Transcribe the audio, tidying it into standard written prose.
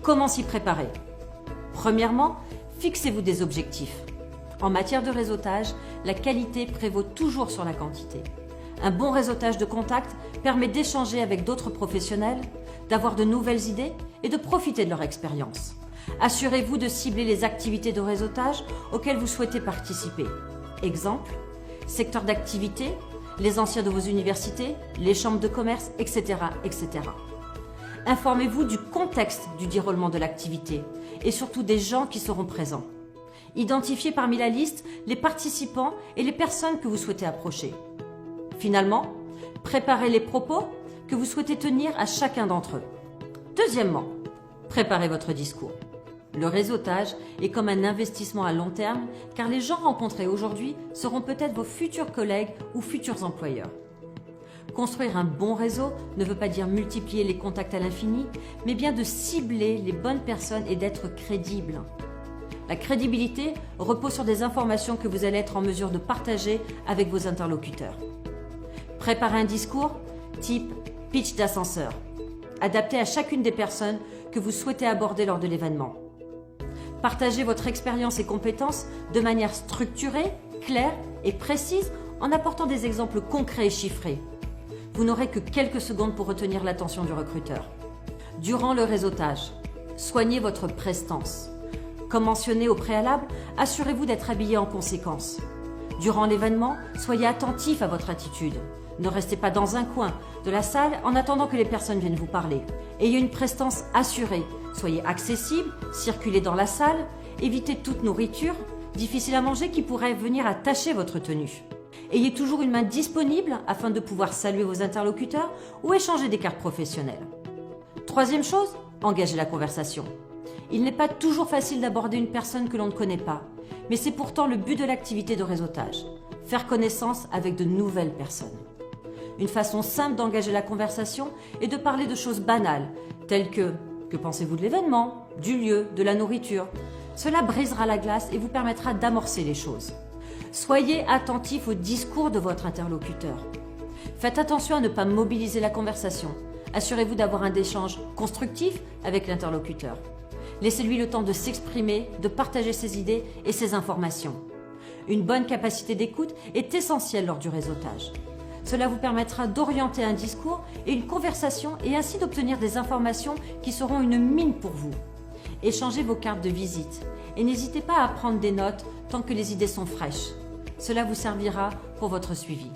Comment s'y préparer? Premièrement, fixez-vous des objectifs. En matière de réseautage, la qualité prévaut toujours sur la quantité. Un bon réseautage de contacts permet d'échanger avec d'autres professionnels, d'avoir de nouvelles idées et de profiter de leur expérience. Assurez-vous de cibler les activités de réseautage auxquelles vous souhaitez participer. Exemple, secteur d'activité, les anciens de vos universités, les chambres de commerce, etc. etc. Informez-vous du contexte du déroulement de l'activité et surtout des gens qui seront présents. Identifiez parmi la liste les participants et les personnes que vous souhaitez approcher. Finalement, préparez les propos que vous souhaitez tenir à chacun d'entre eux. Deuxièmement, préparez votre discours. Le réseautage est comme un investissement à long terme car les gens rencontrés aujourd'hui seront peut-être vos futurs collègues ou futurs employeurs. Construire un bon réseau ne veut pas dire multiplier les contacts à l'infini, mais bien de cibler les bonnes personnes et d'être crédible. La crédibilité repose sur des informations que vous allez être en mesure de partager avec vos interlocuteurs. Préparez un discours type pitch d'ascenseur, adapté à chacune des personnes que vous souhaitez aborder lors de l'événement. Partagez votre expérience et compétences de manière structurée, claire et précise en apportant des exemples concrets et chiffrés. Vous n'aurez que quelques secondes pour retenir l'attention du recruteur. Durant le réseautage, soignez votre prestance. Comme mentionné au préalable, assurez-vous d'être habillé en conséquence. Durant l'événement, soyez attentif à votre attitude. Ne restez pas dans un coin de la salle en attendant que les personnes viennent vous parler. Ayez une prestance assurée. Soyez accessible, circulez dans la salle, évitez toute nourriture difficile à manger qui pourrait venir à tacher votre tenue. Ayez toujours une main disponible afin de pouvoir saluer vos interlocuteurs ou échanger des cartes professionnelles. Troisième chose, engagez la conversation. Il n'est pas toujours facile d'aborder une personne que l'on ne connaît pas, mais c'est pourtant le but de l'activité de réseautage, faire connaissance avec de nouvelles personnes. Une façon simple d'engager la conversation est de parler de choses banales, telles que pensez-vous de l'événement, du lieu, de la nourriture? Cela brisera la glace et vous permettra d'amorcer les choses. Soyez attentif au discours de votre interlocuteur. Faites attention à ne pas mobiliser la conversation. Assurez-vous d'avoir un échange constructif avec l'interlocuteur. Laissez-lui le temps de s'exprimer, de partager ses idées et ses informations. Une bonne capacité d'écoute est essentielle lors du réseautage. Cela vous permettra d'orienter un discours et une conversation et ainsi d'obtenir des informations qui seront une mine pour vous. Échangez vos cartes de visite et n'hésitez pas à prendre des notes tant que les idées sont fraîches. Cela vous servira pour votre suivi.